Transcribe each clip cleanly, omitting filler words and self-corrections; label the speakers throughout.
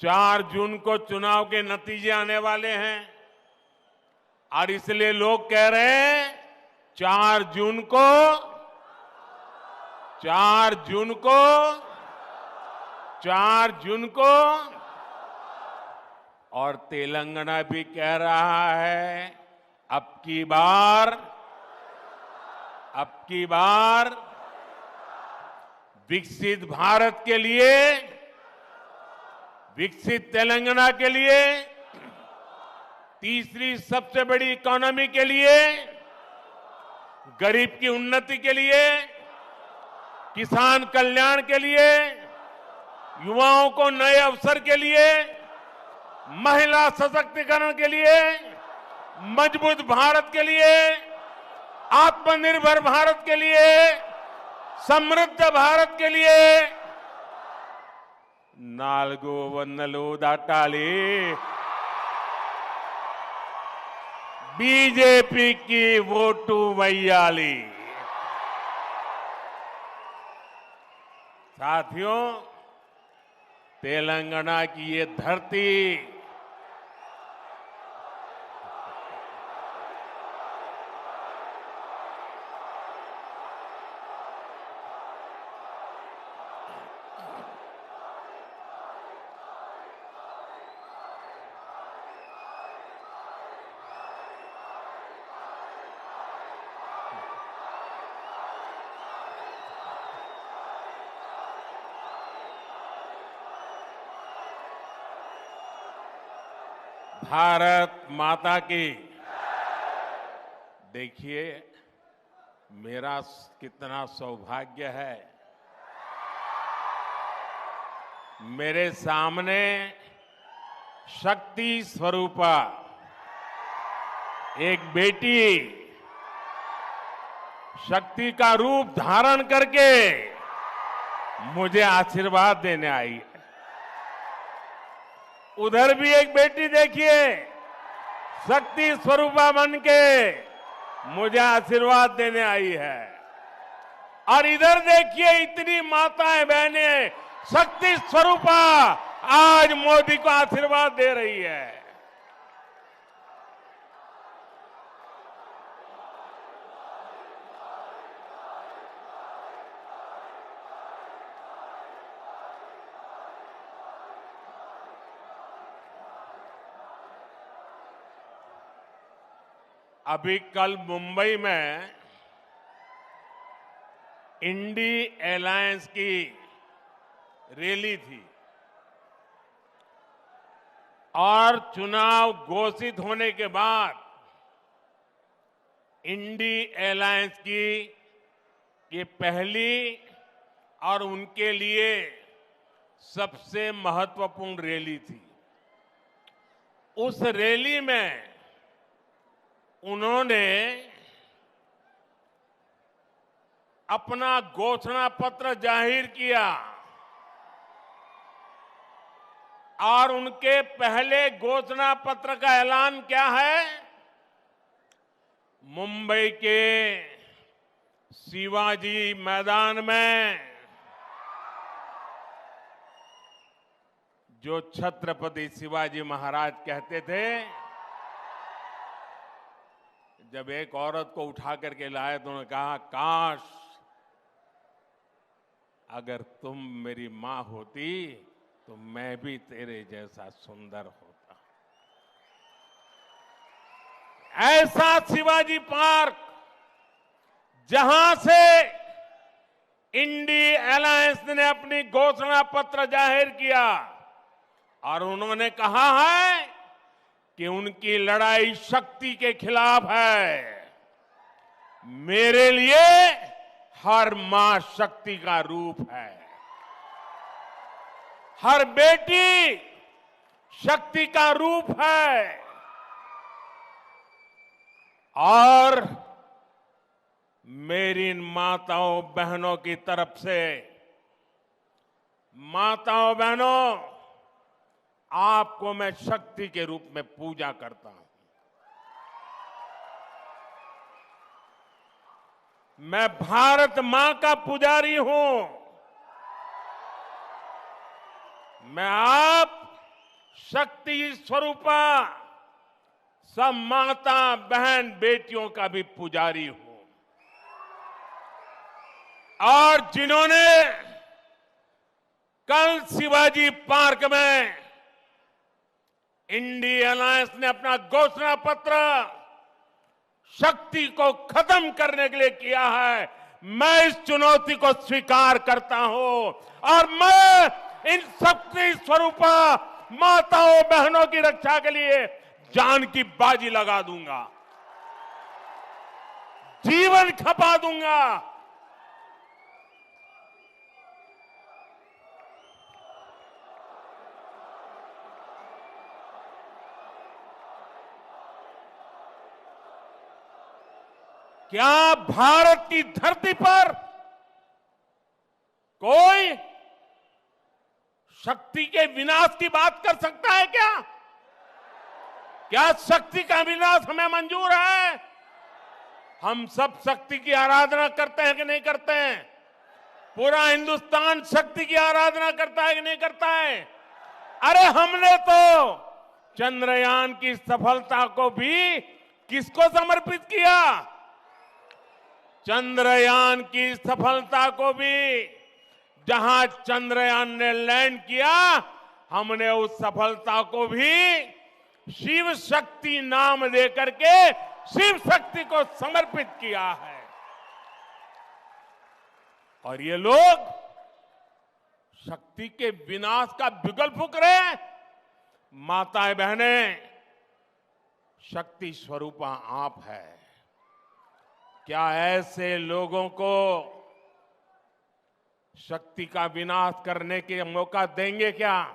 Speaker 1: 4 जून को चुनाव के नतीजे आने वाले हैं और इसलिए लोग कह रहे हैं 4 जून को 4 जून को 4 जून को और तेलंगाना भी कह रहा है अब की बार विकसित भारत के लिए, विकसित तेलंगाना के लिए, तीसरी सबसे बड़ी इकोनॉमी के लिए, गरीब की उन्नति के लिए, किसान कल्याण के लिए, युवाओं को नए अवसर के लिए, महिला सशक्तिकरण के लिए, मजबूत भारत के लिए, आत्मनिर्भर भारत के लिए, समृद्ध भारत के लिए नाल्गो वन्नलो दाटाली बीजेपी की वोटू वैयाली। साथियों, तेलंगाना की ये धरती भारत माता की। देखिए मेरा कितना सौभाग्य है, मेरे सामने शक्ति स्वरूपा एक बेटी शक्ति का रूप धारण करके मुझे आशीर्वाद देने आई है। उधर भी एक बेटी देखिए शक्ति स्वरूपा बन के मुझे आशीर्वाद देने आई है, और इधर देखिए इतनी माताएं बहनें शक्ति स्वरूपा आज मोदी को आशीर्वाद दे रही है। अभी कल मुंबई में इंडी एलायंस की रैली थी और चुनाव घोषित होने के बाद इंडी एलायंस की ये पहली और उनके लिए सबसे महत्वपूर्ण रैली थी। उस रैली में उन्होंने अपना घोषणा पत्र जाहिर किया और उनके पहले घोषणा पत्र का ऐलान क्या है? मुंबई के शिवाजी मैदान में जो छत्रपति शिवाजी महाराज कहते थे, जब एक औरत को उठा करके लाए तो उन्होंने कहा, काश अगर तुम मेरी मां होती तो मैं भी तेरे जैसा सुंदर होता। ऐसा शिवाजी पार्क जहां से इंडी एलायंस ने अपनी घोषणा पत्र जाहिर किया और उन्होंने कहा है कि उनकी लड़ाई शक्ति के खिलाफ है। मेरे लिए हर मां शक्ति का रूप है, हर बेटी शक्ति का रूप है। और मेरी इन माताओं बहनों की तरफ से, माताओं बहनों, आपको मैं शक्ति के रूप में पूजा करता हूं। मैं भारत मां का पुजारी हूं। मैं आप शक्ति स्वरूपा सब माता बहन बेटियों का भी पुजारी हूं। और जिन्होंने कल शिवाजी पार्क में इंडिया अलायंस ने अपना घोषणा पत्र शक्ति को खत्म करने के लिए किया है, मैं इस चुनौती को स्वीकार करता हूं और मैं इन शक्ति स्वरूपा माताओं बहनों की रक्षा के लिए जान की बाजी लगा दूंगा, जीवन खपा दूंगा। क्या भारत की धरती पर कोई शक्ति के विनाश की बात कर सकता है क्या? क्या शक्ति का विनाश हमें मंजूर है? हम सब शक्ति की आराधना करते हैं कि नहीं करते हैं? पूरा हिंदुस्तान शक्ति की आराधना करता है कि नहीं करता है? अरे हमने तो चंद्रयान की सफलता को भी किसको समर्पित किया? चंद्रयान की सफलता को भी, जहां चंद्रयान ने लैंड किया, हमने उस सफलता को भी शिव शक्ति नाम देकर के शिव शक्ति को समर्पित किया है। और ये लोग शक्ति के विनाश का बिगुल फूंक रहे हैं। माताएं बहनें, शक्ति स्वरूपा आप है। क्या ऐसे लोगों को शक्ति का विनाश करने के मौका देंगे क्या?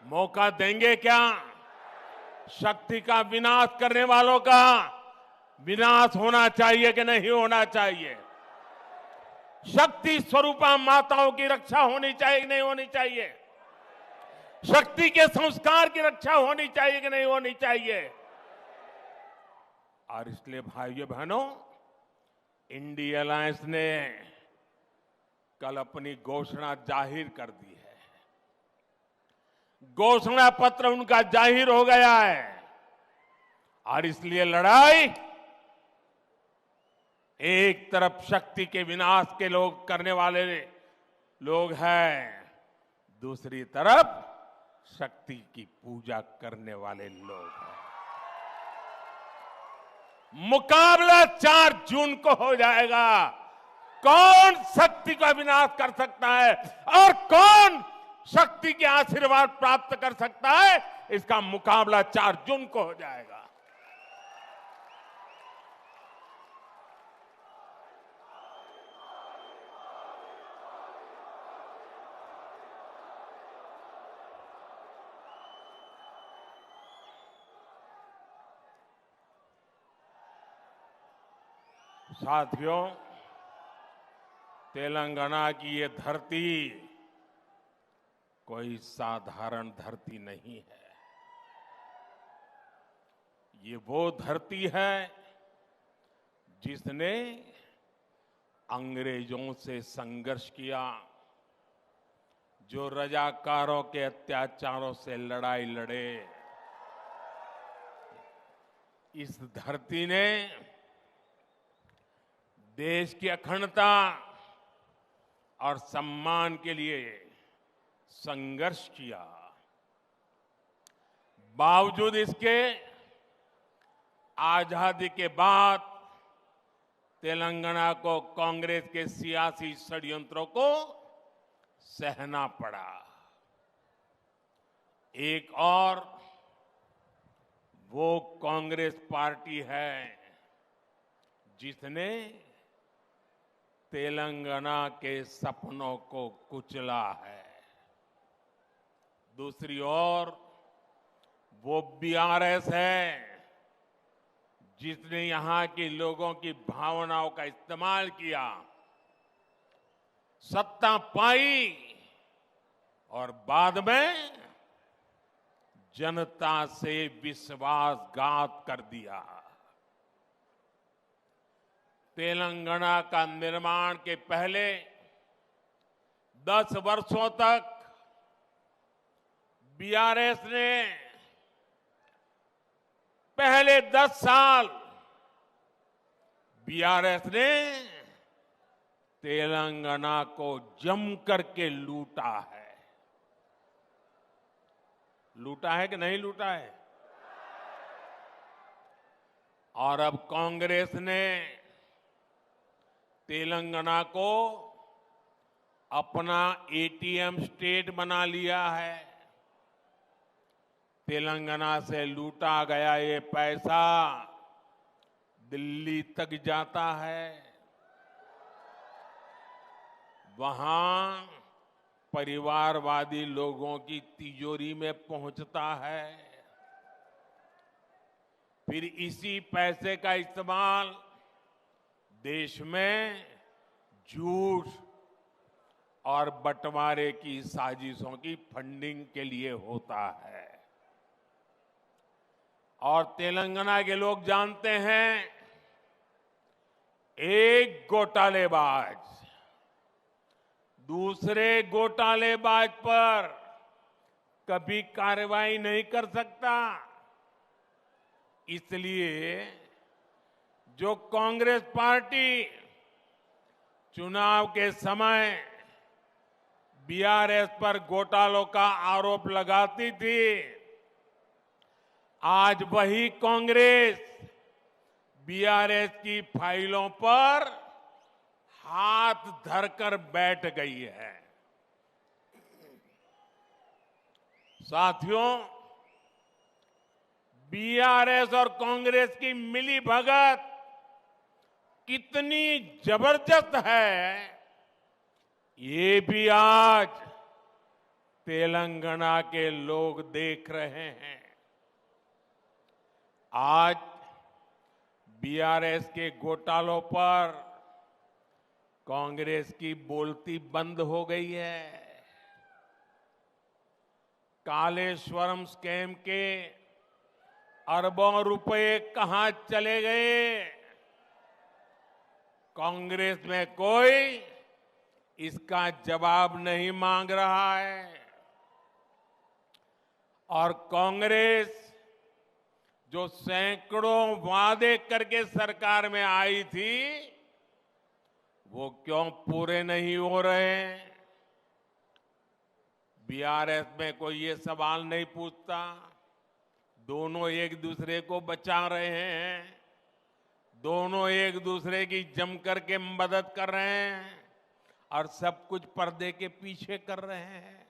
Speaker 1: मौका देंगे क्या? शक्ति का विनाश करने वालों का विनाश होना चाहिए कि नहीं होना चाहिए? शक्ति स्वरूपा माताओं की रक्षा होनी चाहिए कि नहीं होनी चाहिए? शक्ति के संस्कार की रक्षा होनी चाहिए कि नहीं होनी चाहिए? और इसलिए भाइयों बहनों, इंडिया अलायंस ने कल अपनी घोषणा जाहिर कर दी है। घोषणा पत्र उनका जाहिर हो गया है और इसलिए लड़ाई एक तरफ शक्ति के विनाश के लोग करने वाले लोग हैं, दूसरी तरफ शक्ति की पूजा करने वाले लोग हैं। मुकाबला 4 जून को हो जाएगा। कौन शक्ति का विनाश कर सकता है और कौन शक्ति के आशीर्वाद प्राप्त कर सकता है, इसका मुकाबला 4 जून को हो जाएगा। साथियों, तेलंगाना की ये धरती कोई साधारण धरती नहीं है। ये वो धरती है जिसने अंग्रेजों से संघर्ष किया, जो रजाकारों के अत्याचारों से लड़ाई लड़े। इस धरती ने देश की अखंडता और सम्मान के लिए संघर्ष किया। बावजूद इसके आजादी के बाद तेलंगाना को कांग्रेस के सियासी षड्यंत्रों को सहना पड़ा। एक और वो कांग्रेस पार्टी है जिसने तेलंगाना के सपनों को कुचला है। दूसरी ओर वो बीआरएस है जिसने यहां के लोगों की भावनाओं का इस्तेमाल किया, सत्ता पाई और बाद में जनता से विश्वासघात कर दिया। तेलंगाना का निर्माण के पहले 10 वर्षों तक बीआरएस ने पहले 10 साल बीआरएस ने तेलंगाना को जम करके लूटा है। लूटा है कि नहीं लूटा है? और अब कांग्रेस ने तेलंगाना को अपना एटीएम स्टेट बना लिया है। तेलंगाना से लूटा गया ये पैसा दिल्ली तक जाता है, वहां परिवारवादी लोगों की तिजोरी में पहुंचता है। फिर इसी पैसे का इस्तेमाल देश में झूठ और बंटवारे की साजिशों की फंडिंग के लिए होता है। और तेलंगाना के लोग जानते हैं, एक घोटालेबाज दूसरे घोटालेबाज पर कभी कार्रवाई नहीं कर सकता। इसलिए जो कांग्रेस पार्टी चुनाव के समय बीआरएस पर घोटालों का आरोप लगाती थी, आज वही कांग्रेस बीआरएस की फाइलों पर हाथ धरकर बैठ गई है। साथियों, बीआरएस और कांग्रेस की मिली भगत कितनी जबरदस्त है, ये भी आज तेलंगाना के लोग देख रहे हैं। आज बीआरएस के घोटालों पर कांग्रेस की बोलती बंद हो गई है। कालेश्वरम स्कैम के अरबों रुपए कहां चले गए? कांग्रेस में कोई इसका जवाब नहीं मांग रहा है। और कांग्रेस जो सैकड़ों वादे करके सरकार में आई थी, वो क्यों पूरे नहीं हो रहे? बीआरएस में कोई ये सवाल नहीं पूछता। दोनों एक दूसरे को बचा रहे हैं, दोनों एक दूसरे की जम करके मदद कर रहे हैं और सब कुछ पर्दे के पीछे कर रहे हैं।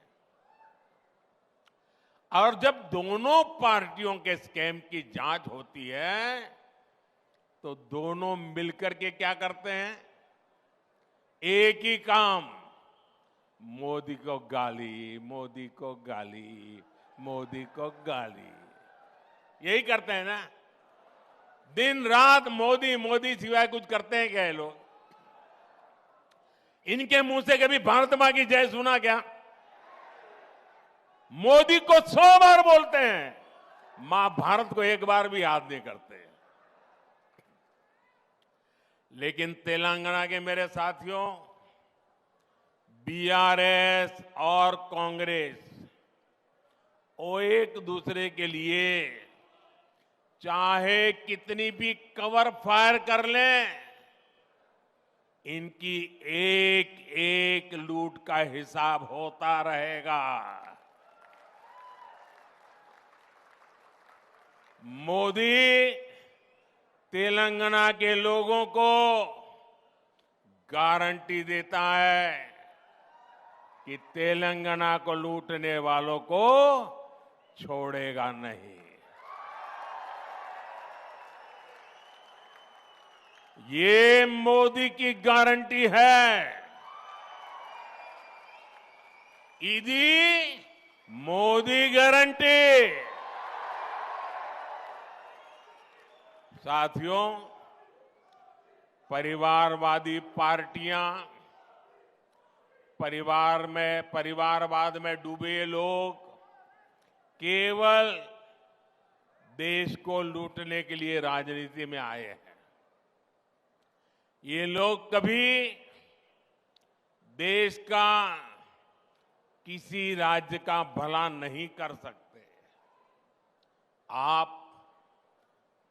Speaker 1: और जब दोनों पार्टियों के स्कैम की जांच होती है, तो दोनों मिलकर के क्या करते हैं? एक ही काम, मोदी को गाली, मोदी को गाली, मोदी को गाली, यही करते हैं ना। दिन रात मोदी मोदी सिवाय कुछ करते हैं क्या ये लोग? इनके मुंह से कभी भारत मां की जय सुना क्या? मोदी को 100 बार बोलते हैं, मां भारत को एक बार भी याद नहीं करते। लेकिन तेलंगाना के मेरे साथियों, बीआरएस और कांग्रेस वो एक दूसरे के लिए चाहे कितनी भी कवर फायर कर लें, इनकी एक एक लूट का हिसाब होता रहेगा। मोदी तेलंगाना के लोगों को गारंटी देता है कि तेलंगाना को लूटने वालों को छोड़ेगा नहीं। ये मोदी की गारंटी है। इदी मोदी गारंटी। साथियों, परिवारवादी पार्टियां, परिवारवाद में डूबे लोग केवल देश को लूटने के लिए राजनीति में आए हैं। ये लोग कभी देश का किसी राज्य का भला नहीं कर सकते। आप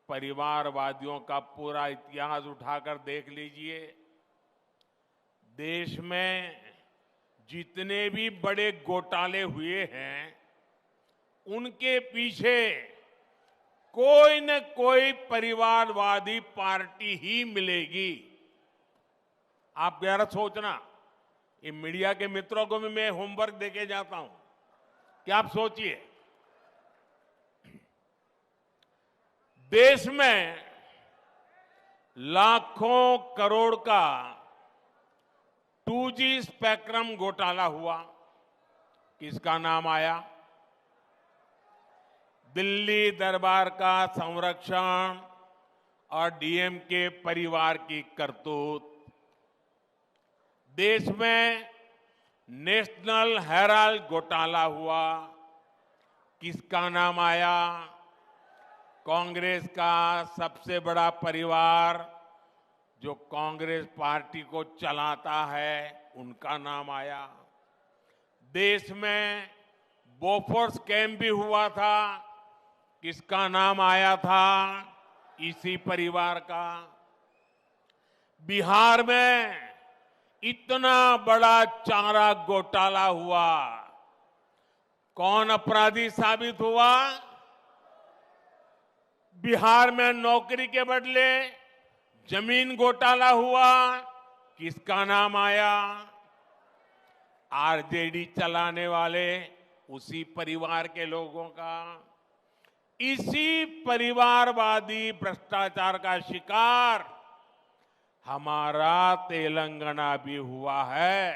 Speaker 1: परिवारवादियों का पूरा इतिहास उठाकर देख लीजिए। देश में जितने भी बड़े घोटाले हुए हैं, उनके पीछे कोई न कोई परिवारवादी पार्टी ही मिलेगी। आप जरा सोचना, ये मीडिया के मित्रों को भी मैं होमवर्क देके जाता हूं कि आप सोचिए, देश में लाखों करोड़ का 2G स्पेक्ट्रम घोटाला हुआ, किसका नाम आया? दिल्ली दरबार का संरक्षण और डीएमके परिवार की करतूत। देश में नेशनल हेराल्ड घोटाला हुआ, किसका नाम आया? कांग्रेस का सबसे बड़ा परिवार जो कांग्रेस पार्टी को चलाता है, उनका नाम आया। देश में बोफोर्स स्कैम भी हुआ था, किसका नाम आया था? इसी परिवार का। बिहार में इतना बड़ा चारा घोटाला हुआ, कौन अपराधी साबित हुआ? बिहार में नौकरी के बदले जमीन घोटाला हुआ, किसका नाम आया? आरजेडी चलाने वाले उसी परिवार के लोगों का। इसी परिवारवादी भ्रष्टाचार का शिकार हमारा तेलंगाना भी हुआ है।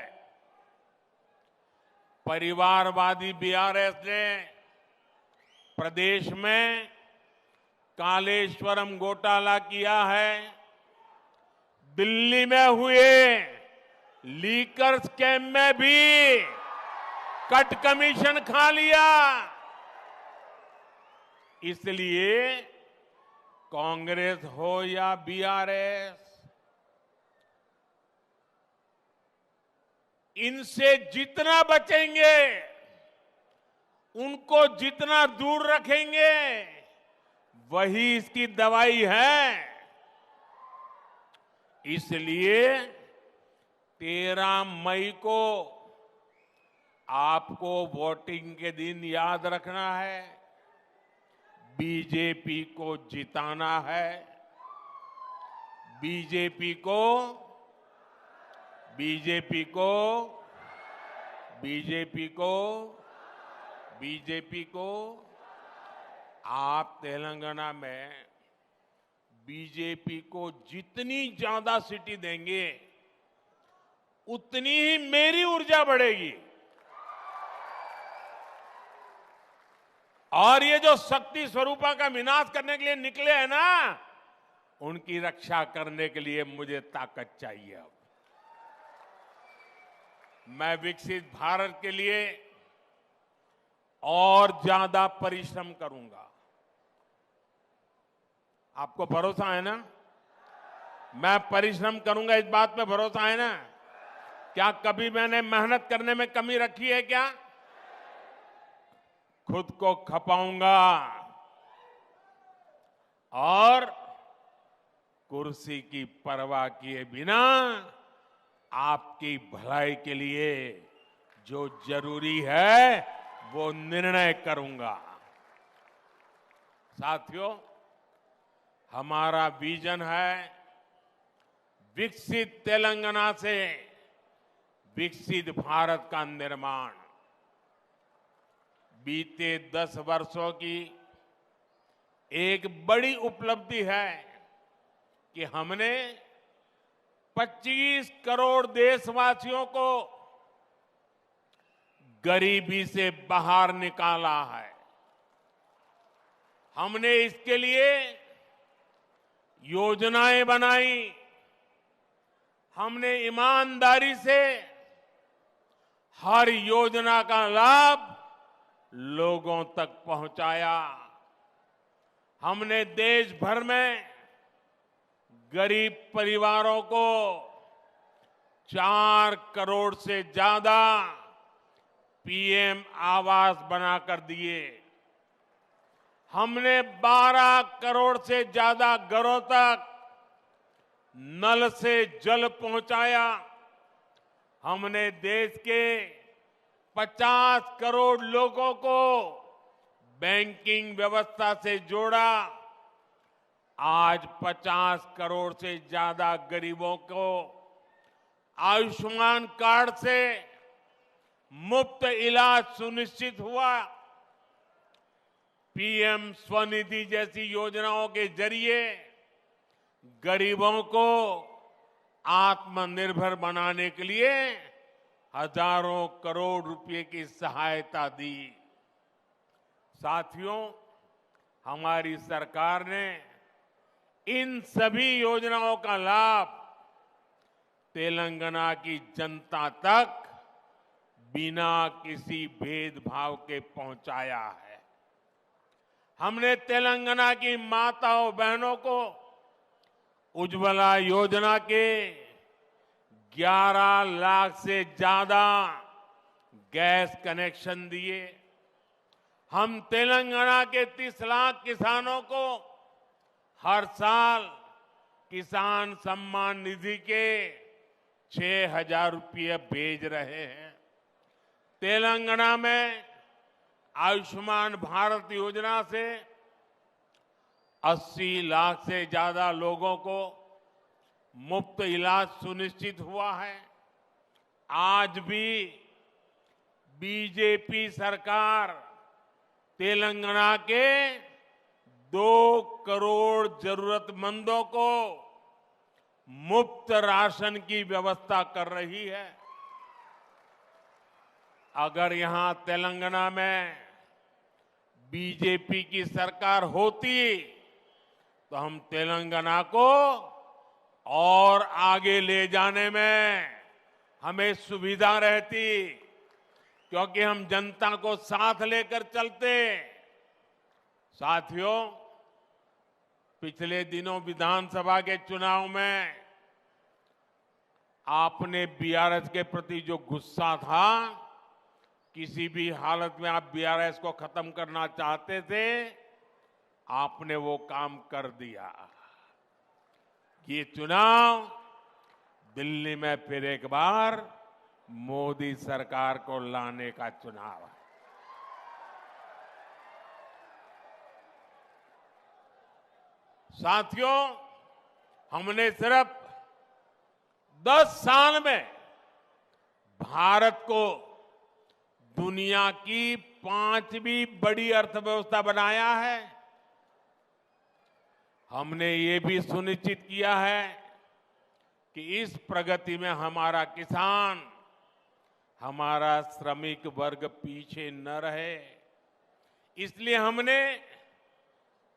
Speaker 1: परिवारवादी बीआरएस ने प्रदेश में कालेश्वरम घोटाला किया है। दिल्ली में हुए लीकर स्कैम में भी कट कमीशन खा लिया। इसलिए कांग्रेस हो या बीआरएस, इनसे जितना बचेंगे, उनको जितना दूर रखेंगे, वही इसकी दवाई है। इसलिए 13 मई को आपको वोटिंग के दिन याद रखना है, बीजेपी को जिताना है। बीजेपी को बीजेपी को बीजेपी को बीजेपी को आप तेलंगाना में बीजेपी को जितनी ज्यादा सीटें देंगे, उतनी ही मेरी ऊर्जा बढ़ेगी। और ये जो शक्ति स्वरूपा का विनाश करने के लिए निकले हैं ना, उनकी रक्षा करने के लिए मुझे ताकत चाहिए। अब मैं विकसित भारत के लिए और ज्यादा परिश्रम करूंगा। आपको भरोसा है ना? मैं परिश्रम करूंगा, इस बात पे भरोसा है ना? क्या कभी मैंने मेहनत करने में कमी रखी है क्या? खुद को खपाऊंगा और कुर्सी की परवाह किए बिना आपकी भलाई के लिए जो जरूरी है वो निर्णय करूंगा। साथियों, हमारा विजन है विकसित तेलंगाना से विकसित भारत का निर्माण। बीते 10 वर्षों की एक बड़ी उपलब्धि है कि हमने 25 करोड़ देशवासियों को गरीबी से बाहर निकाला है। हमने इसके लिए योजनाएं बनाई, हमने ईमानदारी से हर योजना का लाभ लोगों तक पहुंचाया। हमने देश भर में गरीब परिवारों को 4 करोड़ से ज्यादा पीएम आवास बनाकर दिए। हमने 12 करोड़ से ज्यादा घरों तक नल से जल पहुंचाया। हमने देश के 50 करोड़ लोगों को बैंकिंग व्यवस्था से जोड़ा। आज 50 करोड़ से ज्यादा गरीबों को आयुष्मान कार्ड से मुफ्त इलाज सुनिश्चित हुआ। पीएम स्वनिधि जैसी योजनाओं के जरिए गरीबों को आत्मनिर्भर बनाने के लिए हजारों करोड़ रुपए की सहायता दी। साथियों, हमारी सरकार ने इन सभी योजनाओं का लाभ तेलंगाना की जनता तक बिना किसी भेदभाव के पहुंचाया है। हमने तेलंगाना की माताओं बहनों को उज्ज्वला योजना के 11 लाख से ज्यादा गैस कनेक्शन दिए। हम तेलंगाना के 30 लाख किसानों को हर साल किसान सम्मान निधि के 6,000 रुपये भेज रहे हैं। तेलंगाना में आयुष्मान भारत योजना से 80 लाख से ज्यादा लोगों को मुफ्त इलाज सुनिश्चित हुआ है। आज भी बीजेपी सरकार तेलंगाना के 2 करोड़ जरूरतमंदों को मुफ्त राशन की व्यवस्था कर रही है। अगर यहां तेलंगाना में बीजेपी की सरकार होती तो हम तेलंगाना को और आगे ले जाने में हमें सुविधा रहती, क्योंकि हम जनता को साथ लेकर चलते। साथियों, पिछले दिनों विधानसभा के चुनाव में आपने बीआरएस के प्रति जो गुस्सा था, किसी भी हालत में आप बीआरएस को खत्म करना चाहते थे, आपने वो काम कर दिया। ये चुनाव दिल्ली में फिर एक बार मोदी सरकार को लाने का चुनाव है। साथियों, हमने सिर्फ 10 साल में भारत को दुनिया की 5वीं बड़ी अर्थव्यवस्था बनाया है। हमने ये भी सुनिश्चित किया है कि इस प्रगति में हमारा किसान, हमारा श्रमिक वर्ग पीछे न रहे। इसलिए हमने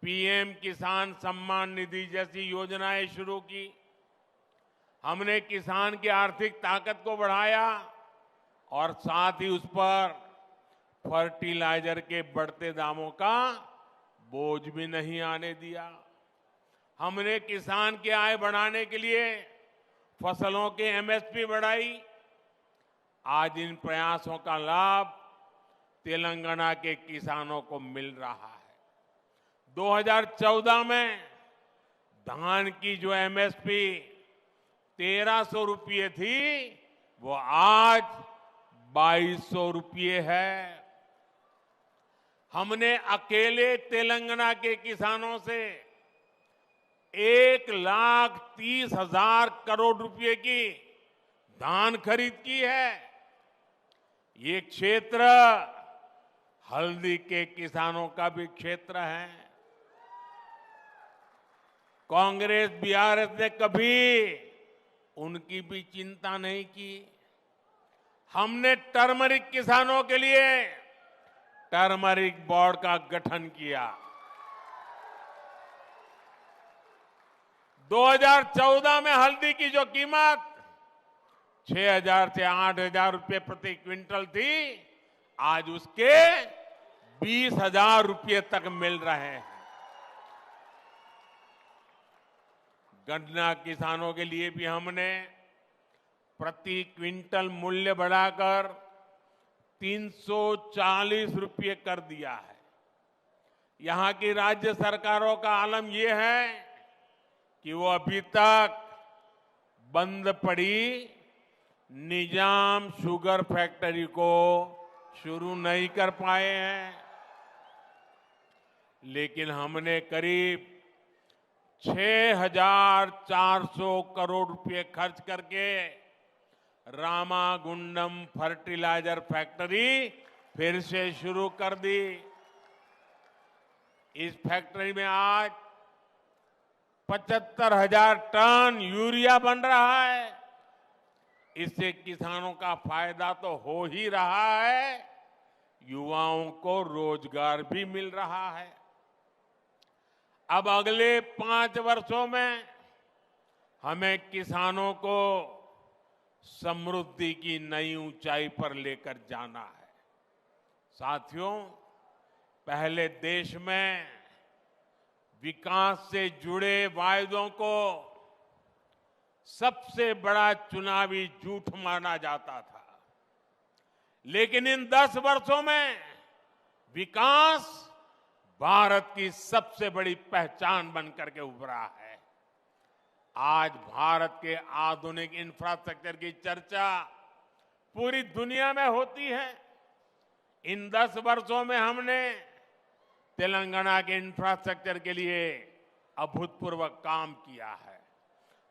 Speaker 1: पीएम किसान सम्मान निधि जैसी योजनाएं शुरू की। हमने किसान की आर्थिक ताकत को बढ़ाया और साथ ही उस पर फर्टिलाइजर के बढ़ते दामों का बोझ भी नहीं आने दिया। हमने किसान की आय बढ़ाने के लिए फसलों के एमएसपी बढ़ाई। आज इन प्रयासों का लाभ तेलंगाना के किसानों को मिल रहा है। 2014 में धान की जो एमएसपी 1300 रुपये थी, वो आज 2200 रुपये है। हमने अकेले तेलंगाना के किसानों से 1,30,000 करोड़ रुपए की धान खरीद की है। ये क्षेत्र हल्दी के किसानों का भी क्षेत्र है। कांग्रेस बीआरएस ने कभी उनकी भी चिंता नहीं की। हमने टर्मरिक किसानों के लिए टर्मरिक बोर्ड का गठन किया। 2014 में हल्दी की जो कीमत 6,000 से 8,000 रुपये प्रति क्विंटल थी, आज उसके 20,000 रुपये तक मिल रहे हैं। गन्ना किसानों के लिए भी हमने प्रति क्विंटल मूल्य बढ़ाकर 340 रुपये कर दिया है। यहां की राज्य सरकारों का आलम यह है कि वो अभी तक बंद पड़ी निजाम शुगर फैक्ट्री को शुरू नहीं कर पाए हैं, लेकिन हमने करीब 6,400 करोड़ रुपए खर्च करके रामागुंडम फर्टिलाइजर फैक्ट्री फिर से शुरू कर दी। इस फैक्ट्री में आज 75,000 टन यूरिया बन रहा है। इससे किसानों का फायदा तो हो ही रहा है, युवाओं को रोजगार भी मिल रहा है। अब अगले 5 वर्षों में हमें किसानों को समृद्धि की नई ऊंचाई पर लेकर जाना है। साथियों, पहले देश में विकास से जुड़े वायदों को सबसे बड़ा चुनावी झूठ माना जाता था, लेकिन इन 10 वर्षों में विकास भारत की सबसे बड़ी पहचान बनकर के उभरा है। आज भारत के आधुनिक इंफ्रास्ट्रक्चर की चर्चा पूरी दुनिया में होती है। इन 10 वर्षों में हमने तेलंगाना के इंफ्रास्ट्रक्चर के लिए अभूतपूर्व काम किया है।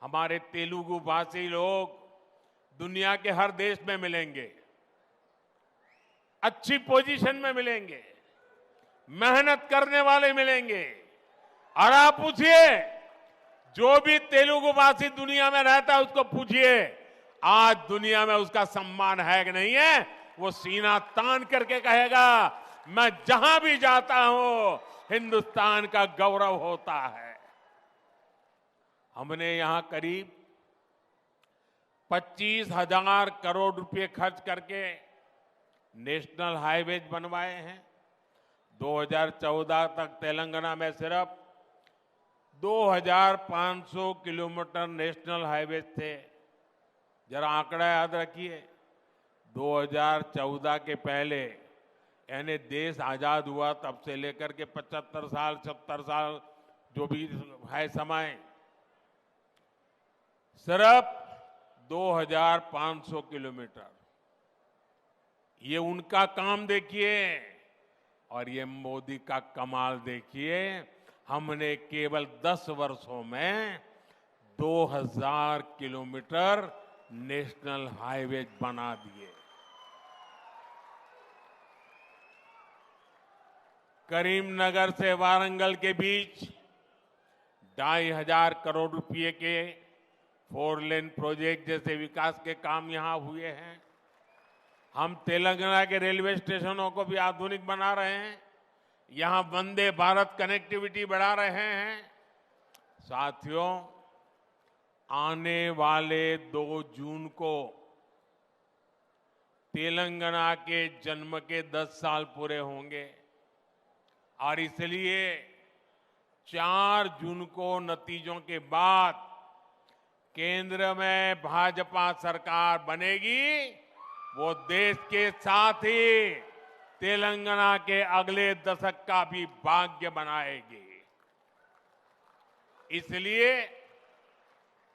Speaker 1: हमारे तेलुगु भाषी लोग दुनिया के हर देश में मिलेंगे, अच्छी पोजीशन में मिलेंगे, मेहनत करने वाले मिलेंगे। और आप पूछिए, जो भी तेलुगु भाषी दुनिया में रहता है उसको पूछिए, आज दुनिया में उसका सम्मान है कि नहीं है। वो सीना तान करके कहेगा, मैं जहां भी जाता हूं हिंदुस्तान का गौरव होता है। हमने यहां करीब 25,000 करोड़ रुपए खर्च करके नेशनल हाईवेज बनवाए हैं। 2014 तक तेलंगाना में सिर्फ 2,500 किलोमीटर नेशनल हाईवेज थे। जरा आंकड़ा याद रखिए, 2014 के पहले यानी देश आजाद हुआ तब से लेकर के 75 साल 70 साल जो भी है समय, सिर्फ 2,500 किलोमीटर। ये उनका काम देखिए और ये मोदी का कमाल देखिए। हमने केवल 10 वर्षों में 2,000 किलोमीटर नेशनल हाईवे बना दिए। करीमनगर से वारंगल के बीच 2,500 करोड़ रुपए के 4 लेन प्रोजेक्ट जैसे विकास के काम यहां हुए हैं। हम तेलंगाना के रेलवे स्टेशनों को भी आधुनिक बना रहे हैं, यहां वंदे भारत कनेक्टिविटी बढ़ा रहे हैं। साथियों, आने वाले 2 जून को तेलंगाना के जन्म के 10 साल पूरे होंगे और इसलिए 4 जून को नतीजों के बाद केंद्र में भाजपा सरकार बनेगी। वो देश के साथ ही तेलंगाना के अगले दशक का भी भाग्य बनाएगी। इसलिए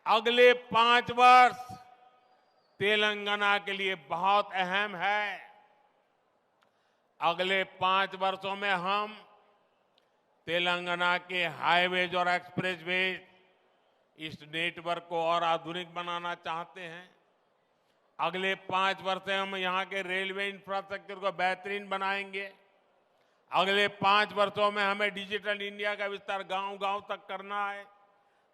Speaker 1: अगले 5 वर्ष तेलंगाना के लिए बहुत अहम है। अगले 5 वर्षों में हम तेलंगाना के हाईवेज और एक्सप्रेसवेज इस नेटवर्क को और आधुनिक बनाना चाहते हैं। अगले 5 वर्ष में हम यहाँ के रेलवे इंफ्रास्ट्रक्चर को बेहतरीन बनाएंगे। अगले 5 वर्षों में हमें डिजिटल इंडिया का विस्तार गांव-गांव तक करना है।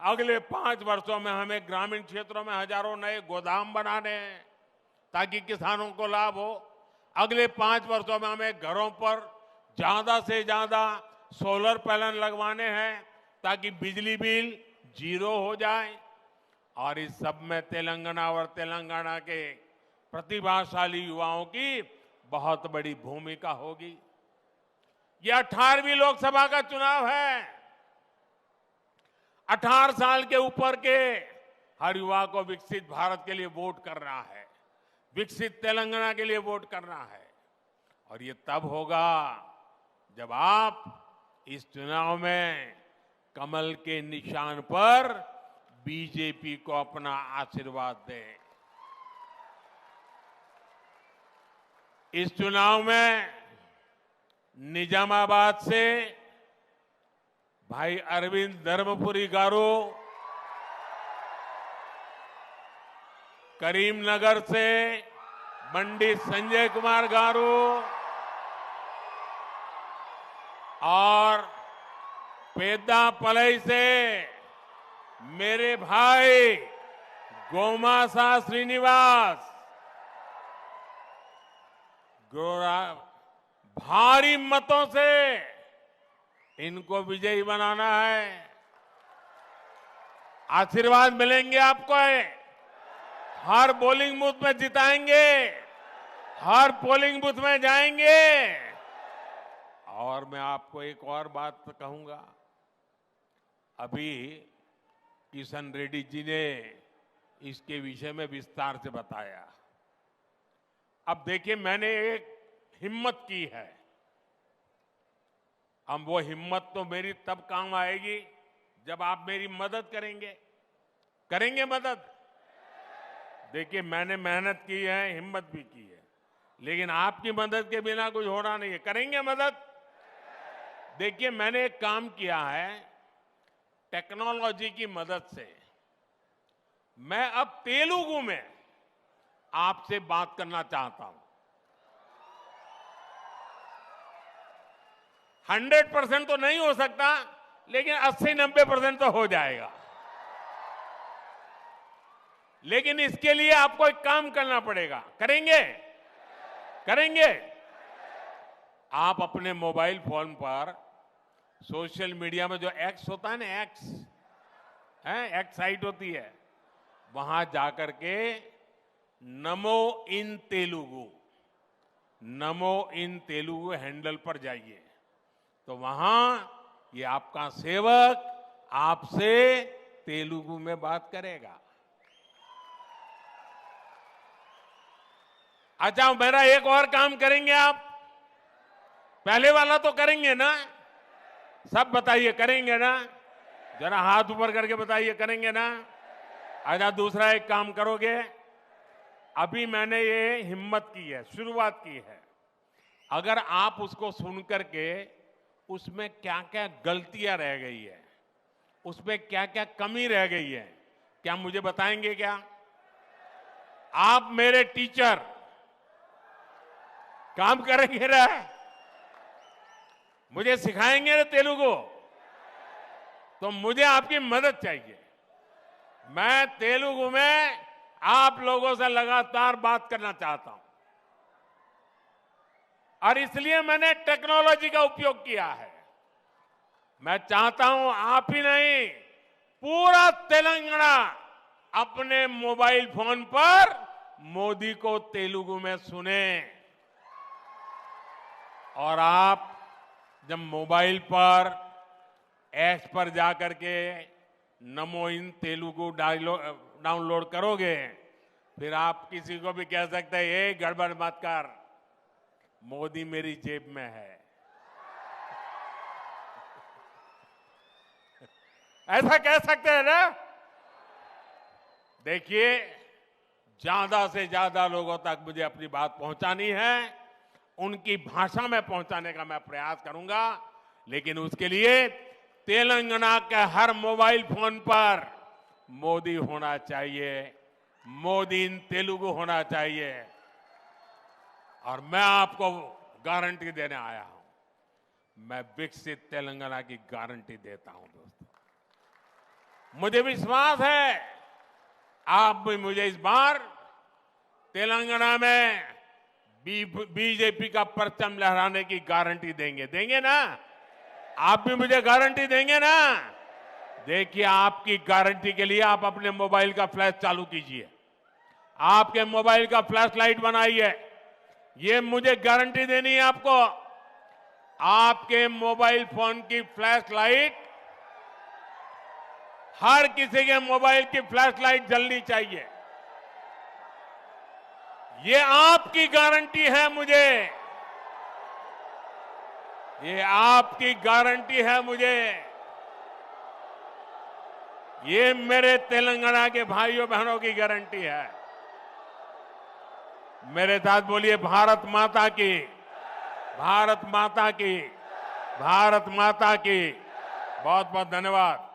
Speaker 1: अगले 5 वर्षों में हमें ग्रामीण क्षेत्रों में हजारों नए गोदाम बनाने हैं ताकि किसानों को लाभ हो। अगले 5 वर्षों में हमें घरों पर ज्यादा से ज्यादा सोलर पैनल लगवाने हैं ताकि बिजली बिल 0 हो जाए। और इस सब में तेलंगाना और तेलंगाना के प्रतिभाशाली युवाओं की बहुत बड़ी भूमिका होगी। ये 18वीं लोकसभा का चुनाव है। 18 साल के ऊपर के हर युवा को विकसित भारत के लिए वोट करना है, विकसित तेलंगाना के लिए वोट करना है। और ये तब होगा जब आप इस चुनाव में कमल के निशान पर बीजेपी को अपना आशीर्वाद दें। इस चुनाव में निजामाबाद से भाई अरविंद धर्मपुरी गारू, करीमनगर से पंडित संजय कुमार गारू और पेद्दापलई से मेरे भाई गोमासा श्रीनिवास भारी मतों से इनको विजयी बनाना है। आशीर्वाद मिलेंगे आपको, हर पोलिंग बूथ में जिताएंगे, हर पोलिंग बूथ में जाएंगे। और मैं आपको एक और बात कहूंगा, अभी किशन रेड्डी जी ने इसके विषय में विस्तार से बताया। अब देखिए, मैंने एक हिम्मत की है। अब वो हिम्मत तो मेरी तब काम आएगी जब आप मेरी मदद करेंगे मदद। देखिए, मैंने मेहनत की है, हिम्मत भी की है, लेकिन आपकी मदद के बिना कुछ होना नहीं है। करेंगे मदद? देखिए, मैंने एक काम किया है, टेक्नोलॉजी की मदद से मैं अब तेलुगु में आपसे बात करना चाहता हूं। 100% तो नहीं हो सकता, लेकिन 80-90% तो हो जाएगा। लेकिन इसके लिए आपको एक काम करना पड़ेगा। करेंगे? आप अपने मोबाइल फोन पर सोशल मीडिया में जो एक्स होता है ना, एक्स साइट होती है, वहां जाकर के नमो इन तेलुगु हैंडल पर जाइए, तो वहां ये आपका सेवक आपसे तेलुगु में बात करेगा। अच्छा, मेरा एक और काम करेंगे आप? पहले वाला तो करेंगे ना? सब बताइए, करेंगे ना? जरा हाथ ऊपर करके बताइए, करेंगे ना? अच्छा, दूसरा एक काम करोगे? अभी मैंने ये हिम्मत की है, शुरुआत की है। अगर आप उसको सुन करके उसमें क्या क्या गलतियां रह गई है, उसमें क्या क्या कमी रह गई है, क्या मुझे बताएंगे क्या? आप मेरे टीचर, काम करेंगे ना? मुझे सिखाएंगे ना तेलुगु? तो मुझे आपकी मदद चाहिए। मैं तेलुगु में आप लोगों से लगातार बात करना चाहता हूं, और इसलिए मैंने टेक्नोलॉजी का उपयोग किया है। मैं चाहता हूं आप ही नहीं, पूरा तेलंगाना अपने मोबाइल फोन पर मोदी को तेलुगु में सुने। और आप जब मोबाइल पर ऐप्स पर जाकर के नमो इन तेलुगु डाउनलोड करोगे, फिर आप किसी को भी कह सकते हैं, ये गड़बड़ मत कर, मोदी मेरी जेब में है। ऐसा कह सकते हैं ना? देखिए, ज्यादा से ज्यादा लोगों तक मुझे अपनी बात पहुंचानी है, उनकी भाषा में पहुंचाने का मैं प्रयास करूंगा। लेकिन उसके लिए तेलंगाना के हर मोबाइल फोन पर मोदी होना चाहिए, मोदी इन तेलुगु होना चाहिए। और मैं आपको गारंटी देने आया हूं, मैं विकसित तेलंगाना की गारंटी देता हूं दोस्तों। मुझे विश्वास है आप भी मुझे इस बार तेलंगाना में बीजेपी का परचम लहराने की गारंटी देंगे ना? आप भी मुझे गारंटी देंगे ना? देखिए, आपकी गारंटी के लिए आप अपने मोबाइल का फ्लैश चालू कीजिए, आपके मोबाइल का फ्लैश लाइट बनाइए। ये मुझे गारंटी देनी है आपको। आपके मोबाइल फोन की फ्लैश लाइट, हर किसी के मोबाइल की फ्लैश लाइट जलनी चाहिए। ये आपकी गारंटी है मुझे। ये आपकी गारंटी है मुझे, ये मेरे तेलंगाना के भाइयों बहनों की गारंटी है। मेरे साथ बोलिए भारत माता की, भारत माता की, भारत माता की। बहुत बहुत धन्यवाद।